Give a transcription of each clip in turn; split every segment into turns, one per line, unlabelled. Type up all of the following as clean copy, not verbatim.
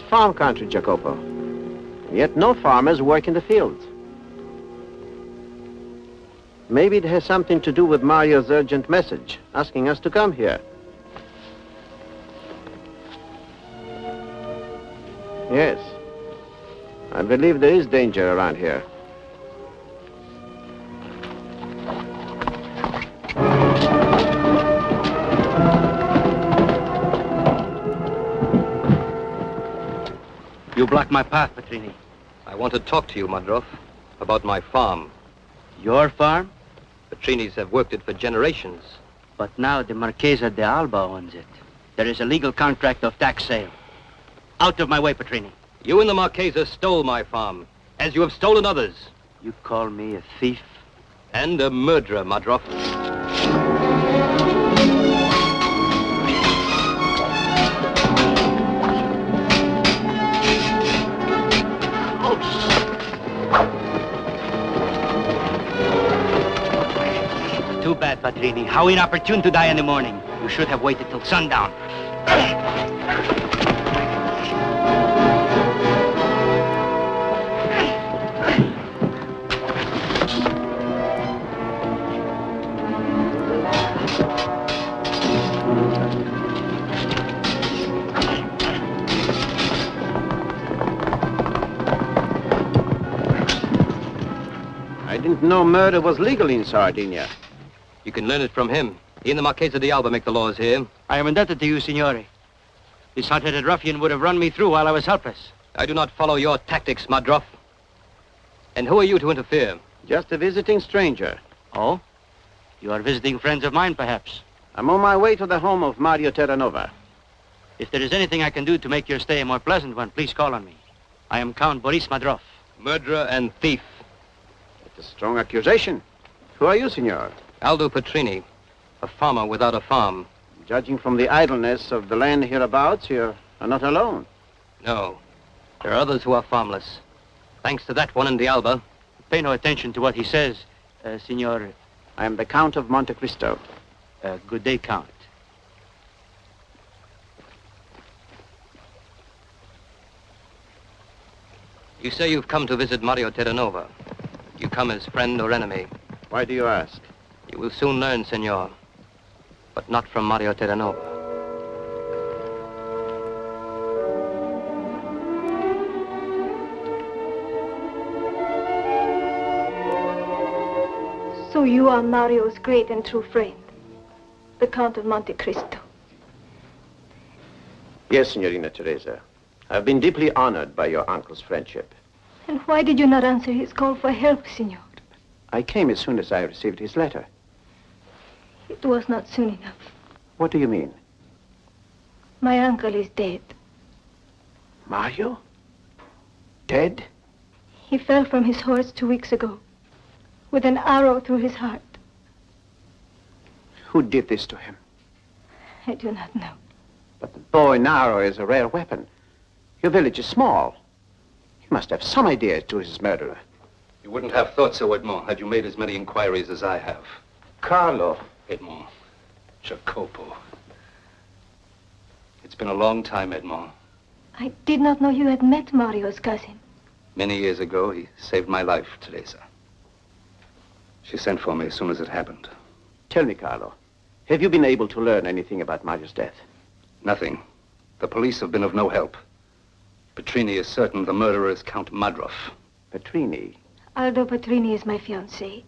farm country, Jacopo. And yet no farmers work in the fields. Maybe it has something to do with Mario's urgent message, asking us to come here. Yes. I believe there is danger around here.
You blocked my path, Petrini.
I want to talk to you, Madroff, about my farm.
Your farm?
Petrinis have worked it for generations.
But now the Marchesa de Alba owns it. There is a legal contract of tax sale. Out of my way, Petrini.
You and the Marchesa stole my farm, as you have stolen others.
You call me a thief?
And a murderer, Madroff.
Too bad, Petrini. How inopportune to die in the morning. You should have waited till sundown.
I didn't know murder was legal in Sardinia.
You can learn it from him. He and the Marchesa de Alba make the laws here.
I am indebted to you, Signore. This hot-headed ruffian would have run me through while I was helpless.
I do not follow your tactics, Madroff. And who are you to interfere?
Just a visiting stranger.
Oh? You are visiting friends of mine, perhaps?
I'm on my way to the home of Mario Terranova.
If there is anything I can do to make your stay a more pleasant one, please call on me. I am Count Boris Madroff.
Murderer and thief.
It's a strong accusation. Who are you, Signor?
Aldo Petrini, a farmer without a farm.
Judging from the idleness of the land hereabouts, you are not alone.
No. There are others who are farmless. Thanks to that one in the Alba.
Pay no attention to what he says, Signor.
I am the Count of Monte Cristo.
Good day, Count.
You say you've come to visit Mario Terranova. You come as friend or enemy?
Why do you ask?
You will soon learn, Senor. But not from Mario Terranova.
So you are Mario's great and true friend, the Count of Monte Cristo.
Yes, Signorina Teresa. I've been deeply honored by your uncle's friendship.
And why did you not answer his call for help, Signor?
I came as soon as I received his letter.
It was not soon enough.
What do you mean?
My uncle is dead.
Mario? Dead?
He fell from his horse 2 weeks ago, with an arrow through his heart.
Who did this to him?
I do not know.
But the bow and arrow is a rare weapon. Your village is small. You must have some idea as to his murderer.
You wouldn't have thought so, Edmond, had you made as many inquiries as I have.
Carlo.
Edmond. Jacopo. It's been a long time, Edmond.
I did not know you had met Mario's cousin.
Many years ago, he saved my life, Teresa. She sent for me as soon as it happened.
Tell me, Carlo, have you been able to learn anything about Mario's death?
Nothing. The police have been of no help. Petrini is certain the murderer is Count Madroff.
Petrini?
Aldo Petrini is my fiancé.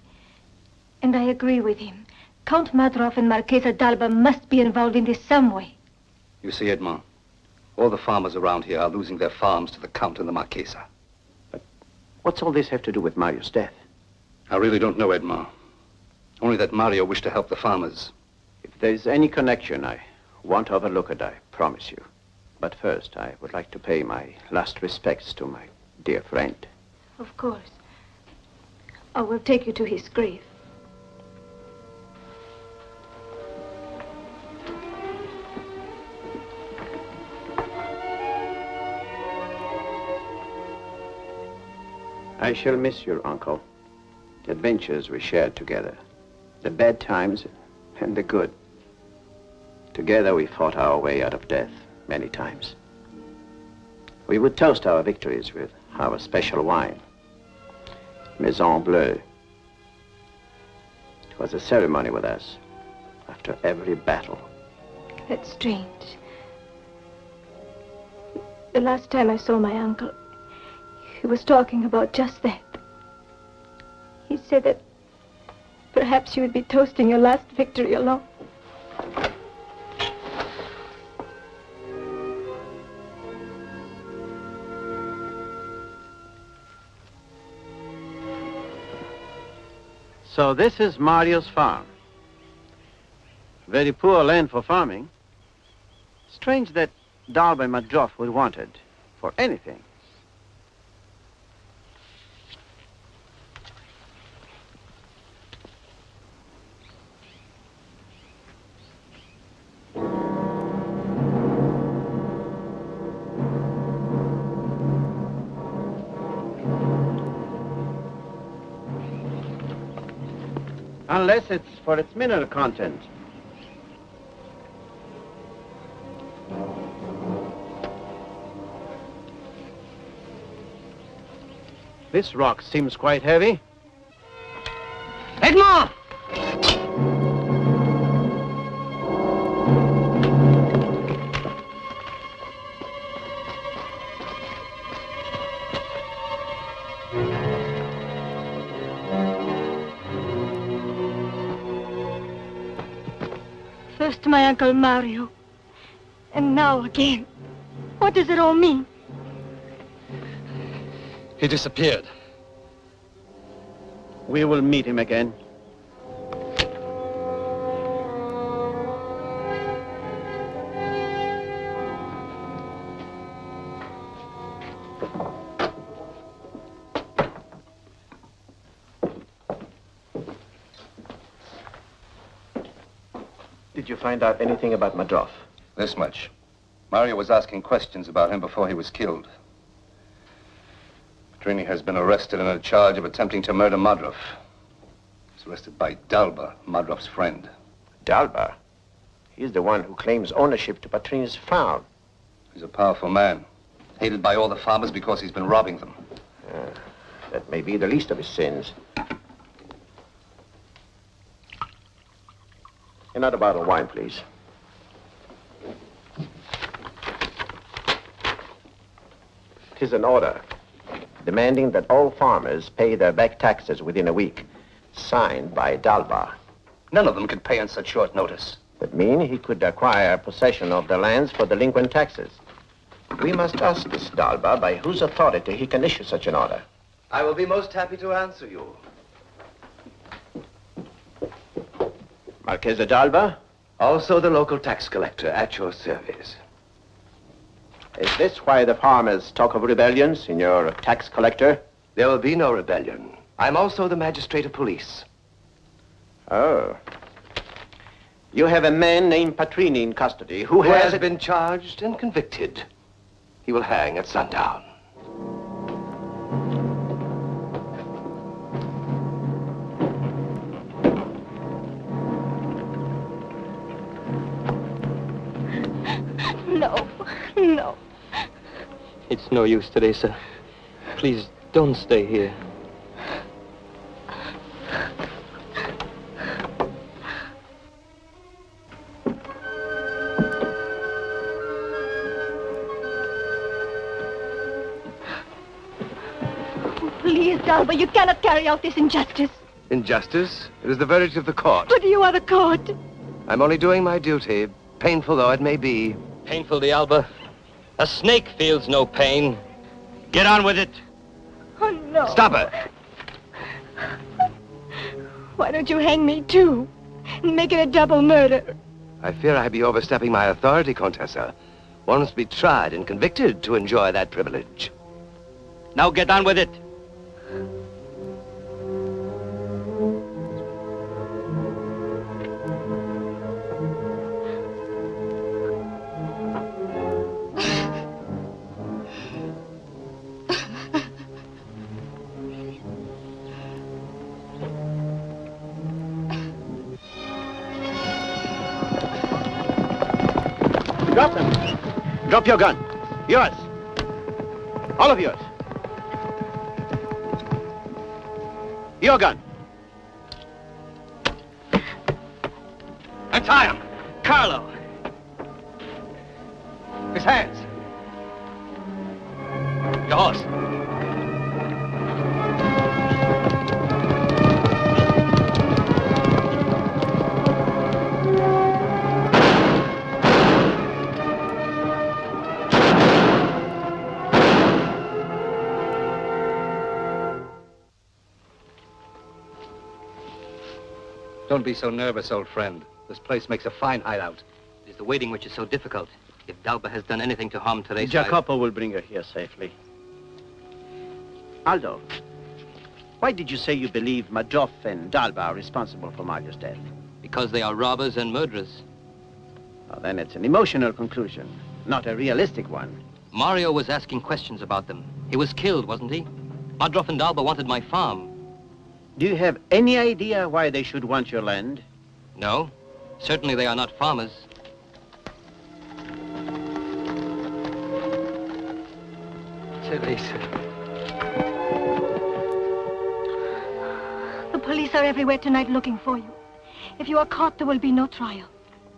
And I agree with him. Count Madroff and Marchesa d'Alba must be involved in this some way.
You see, Edmond, all the farmers around here are losing their farms to the Count and the Marchesa.
But what's all this have to do with Mario's death?
I really don't know, Edmond. Only that Mario wished to help the farmers.
If there's any connection, I won't overlook it, I promise you. But first, I would like to pay my last respects to my dear friend.
Of course. I will take you to his grave.
I shall miss your uncle. The adventures we shared together. The bad times and the good. Together we fought our way out of death many times. We would toast our victories with our special wine, Maison Bleue. It was a ceremony with us after every battle.
That's strange. The last time I saw my uncle, he was talking about just that. He said that perhaps you would be toasting your last victory alone.
So this is Mario's farm. Very poor land for farming. Strange that Dalba Madroff would want it for anything. Unless it's for its mineral content. This rock seems quite heavy.
Edmond!
First my Uncle Mario, and now again. What does it all mean?
He disappeared.
We will meet him again. Did you find out anything about Madroff?
This much. Mario was asking questions about him before he was killed. Petrini has been arrested on a charge of attempting to murder Madroff. He's arrested by Dalba, Madroff's friend.
Dalba? He's the one who claims ownership to Petrini's farm.
He's a powerful man, hated by all the farmers because he's been robbing them.
That may be the least of his sins. Another bottle of wine, please. It is an order demanding that all farmers pay their back taxes within a week, signed by Dalba.
None of them could pay on such short notice.
That means he could acquire possession of the lands for delinquent taxes. We must ask this Dalba by whose authority he can issue such an order.
I will be most happy to answer you.
Marchese Dalba?
Also the local tax collector at your service.
Is this why the farmers talk of rebellion, Signor Tax Collector?
There will be no rebellion. I'm also the magistrate of police.
Oh. You have a man named Petrini in custody who
Who
has...
has been charged and convicted. He will hang at sundown.
No, no.
It's no use, Teresa. Please, don't stay here.
Please, Dalba, you cannot carry out this injustice.
Injustice? It is the verdict of the court.
But you are the court.
I'm only doing my duty, painful though it may be.
Painful, the Alba. A snake feels no pain. Get on with it.
Oh, no.
Stop her!
Why don't you hang me, too? And make it a double murder.
I fear I be overstepping my authority, Contessa. One must be tried and convicted to enjoy that privilege.
Now get on with it.
Drop them. Drop your gun. Yours. All of yours. Your gun.
Untie him.
Carlo!
His hands. Your horse. Don't be so nervous, old friend. This place makes a fine hideout.
It is the waiting which is so difficult. If Dalba has done anything to harm Teresa...
Jacopo will bring her here safely. Aldo, why did you say you believe Madroff and Dalba are responsible for Mario's death?
Because they are robbers and murderers.
Well, then it's an emotional conclusion, not a realistic one.
Mario was asking questions about them. He was killed, wasn't he? Madroff and Dalba wanted my farm.
Do you have any idea why they should want your land?
No. Certainly they are not farmers.
Teresa.
The police are everywhere tonight looking for you. If you are caught, there will be no trial.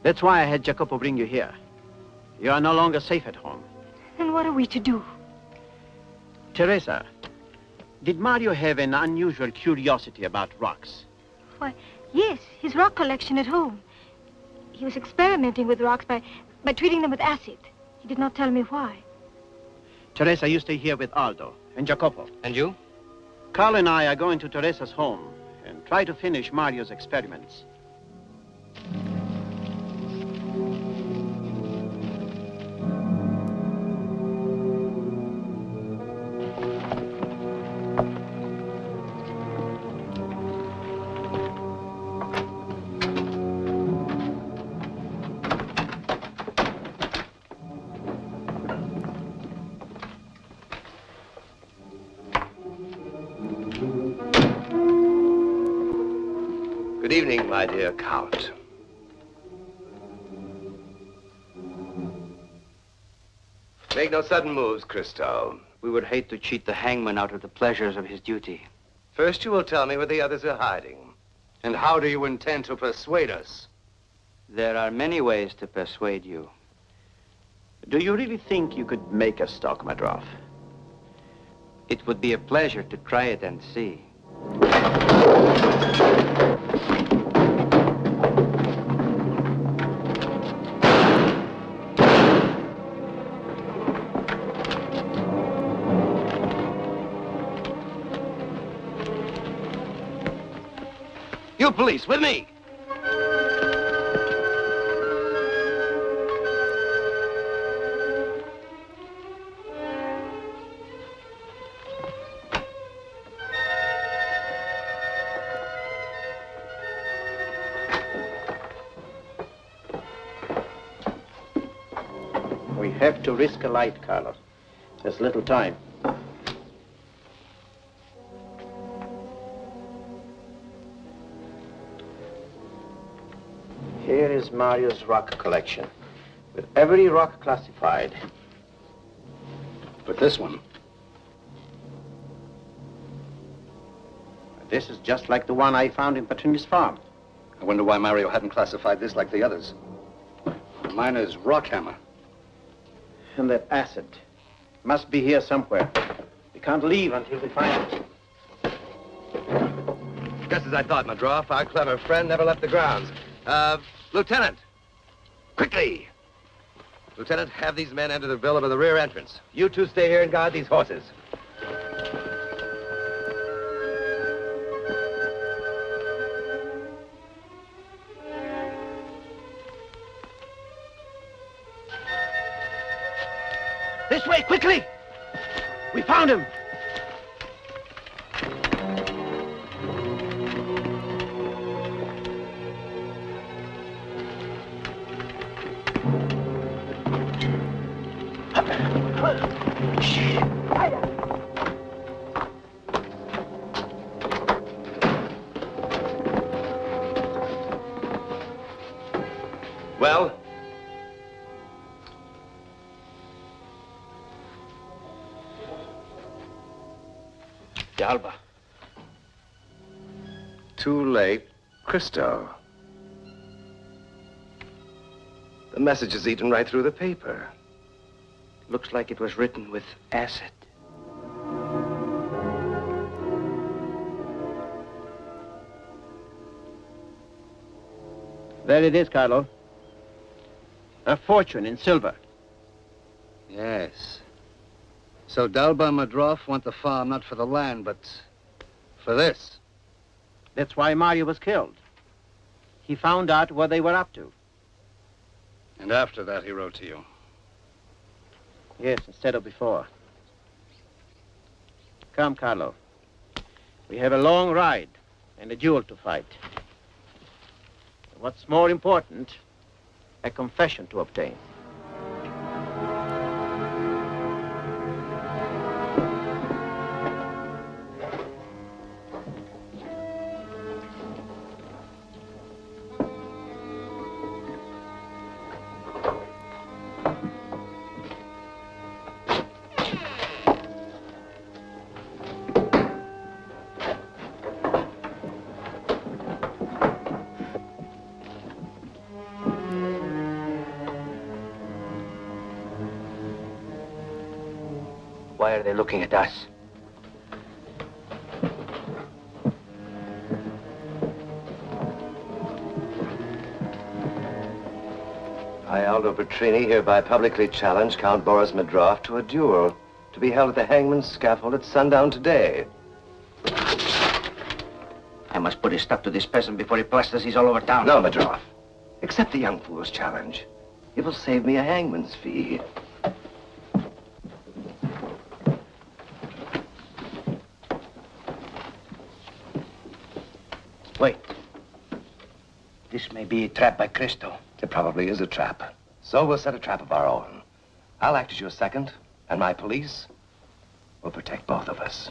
That's why I had Jacopo bring you here. You are no longer safe at home.
And what are we to do?
Teresa, did Mario have an unusual curiosity about rocks?
Why, yes, his rock collection at home. He was experimenting with rocks by treating them with acid. He did not tell me why.
Teresa, you stay here with Aldo and Jacopo.
And you?
Carlo and I are going to Teresa's home and try to finish Mario's experiments.
Good evening, my dear Count. Make no sudden moves, Cristo.
We would hate to cheat the hangman out of the pleasures of his duty.
First, you will tell me where the others are hiding.
And how do you intend to persuade us?
There are many ways to persuade you.
Do you really think you could make us talk, Madroff?
It would be a pleasure to try it and see.
You police, with me!
We have to risk a light, Carlo. There's little time. Here is Mario's rock collection, with every rock classified.
But this one,
This is just like the one I found in Petrini's farm.
I wonder why Mario hadn't classified this like the others. Mine is rock hammer.
And that acid must be here somewhere. We can't leave until we find it.
Just as I thought, Madroff. Our clever friend never left the grounds. Lieutenant! Quickly! Lieutenant, have these men enter the villa by the rear entrance. You two stay here and guard these horses.
This way, quickly! We found him!
Well?
D'Alba.
Too late, Cristo. The message is eaten right through the paper.
Looks like it was written with acid.
There it is, Carlo. A fortune in silver.
Yes. So D'Alba and Madroff want the farm not for the land, but for this.
That's why Mario was killed. He found out what they were up to.
And after that, he wrote to you.
Yes, instead of before. Come, Carlo. We have a long ride and a duel to fight. What's more important, a confession to obtain.
Why are they looking at us?
I, Aldo Petrini, hereby publicly challenge Count Boris Madroff to a duel to be held at the hangman's scaffold at sundown today.
I must put a stop to this peasant before he plasters he's all over town.
No, Madroff. Accept the young fool's challenge. It will save me a hangman's fee.
Wait. This may be a trap by Cristo.
It probably is a trap. So we'll set a trap of our own. I'll act as your second, and my police will protect both of us.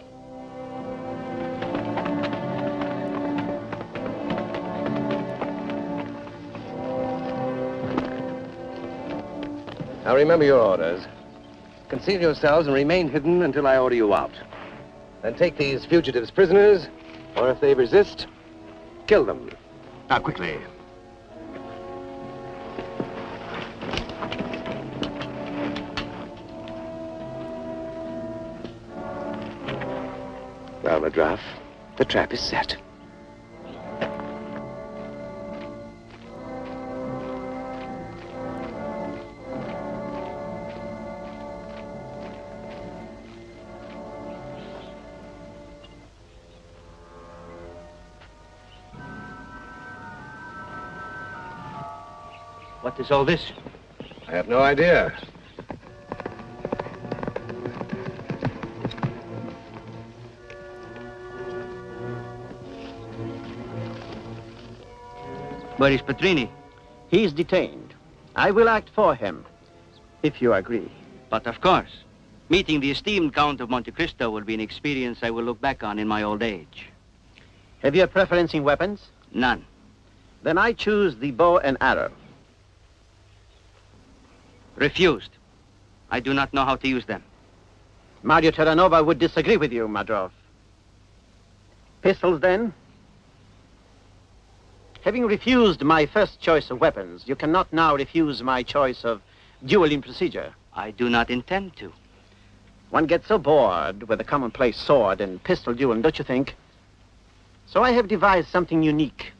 Now remember your orders. Conceal yourselves and remain hidden until I order you out. Then take these fugitives prisoners, or if they resist, kill them. Now, quickly. Well, Madroff, the trap is set.
What is all this?
I have no idea.
Where is Petrini?
He's detained. I will act for him, if you agree.
But of course, meeting the esteemed Count of Monte Cristo will be an experience I will look back on in my old age.
Have you a preference in weapons?
None.
Then I choose the bow and arrow.
Refused. I do not know how to use them.
Mario Terranova would disagree with you, Madroff. Pistols, then? Having refused my first choice of weapons, you cannot now refuse my choice of dueling procedure.
I do not intend to.
One gets so bored with a commonplace sword and pistol dueling, don't you think? So I have devised something unique.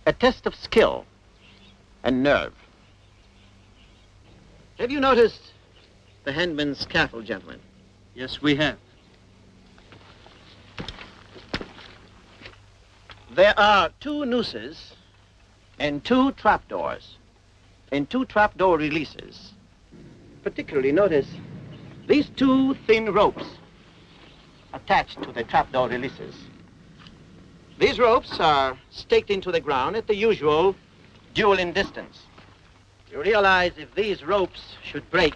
A test of skill and nerve. Have you noticed the hangman's scaffold, gentlemen?
Yes, we have.
There are 2 nooses and 2 trapdoors and 2 trapdoor releases. Particularly notice these 2 thin ropes attached to the trapdoor releases. These ropes are staked into the ground at the usual dueling distance. You realize if these ropes should break,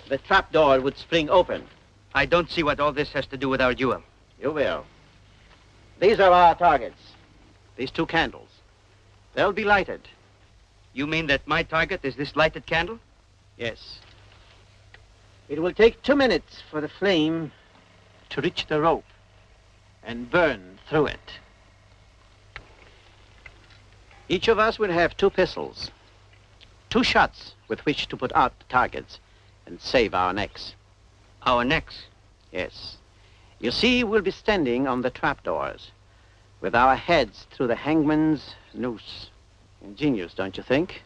the trapdoor would spring open.
I don't see what all this has to do with our duel.
You will. These are our targets. These 2 candles. They'll be lighted.
You mean that my target is this lighted candle?
Yes. It will take 2 minutes for the flame to reach the rope and burn through it. Each of us will have 2 pistols, 2 shots with which to put out the targets and save our necks.
Our necks?
Yes. You see, we'll be standing on the trapdoors with our heads through the hangman's noose. Ingenious, don't you think?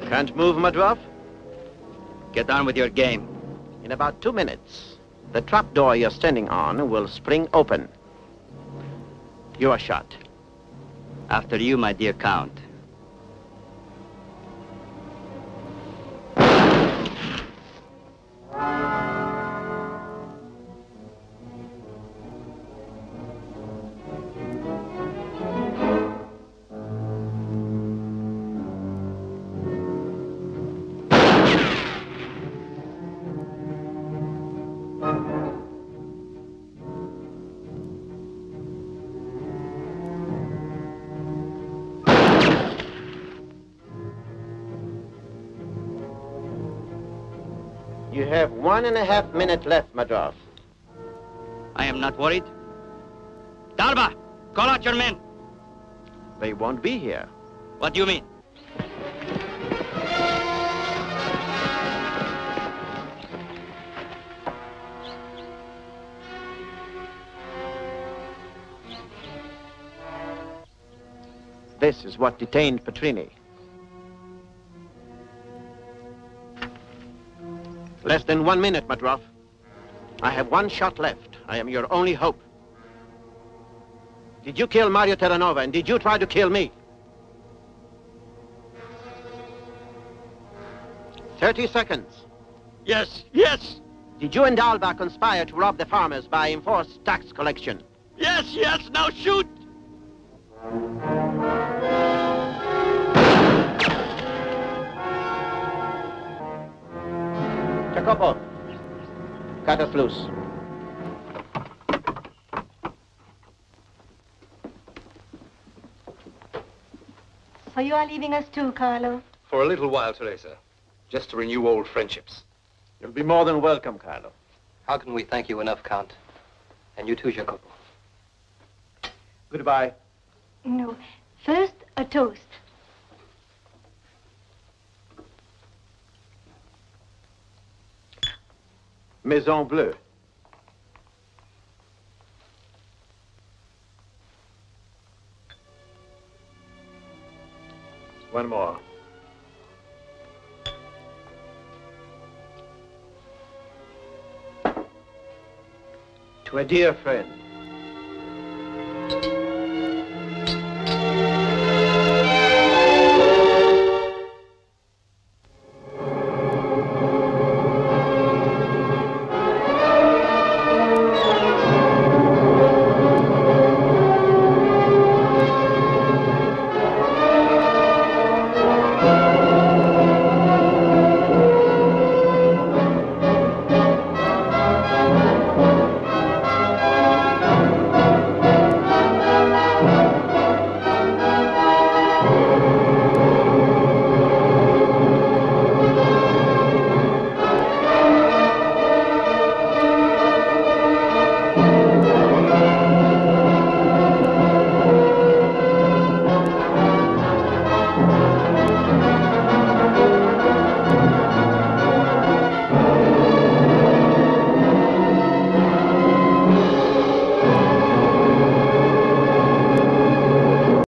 Can't move, Madrov?
Get on with your game.
In about 2 minutes, the trapdoor you're standing on will spring open. Your shot.
After you, my dear Count.
You have 1.5 minutes left, Madrov.
I am not worried. Dalba, call out your men.
They won't be here.
What do you mean?
This is what detained Petrini. Less than 1 minute, Madrov. I have 1 shot left. I am your only hope. Did you kill Mario Terranova, and did you try to kill me? 30 seconds.
Yes, yes,
Did you and Alba conspire to rob the farmers by enforced tax collection?
yes, yes, now shoot!
Jacopo, cut us loose.
So you are leaving us too, Carlo?
For a little while, Teresa. Just to renew old friendships.
You'll be more than welcome, Carlo.
How can we thank you enough, Count? And you too, Jacopo.
Goodbye.
No. First, a toast.
Maison Bleue. One more. To a dear friend.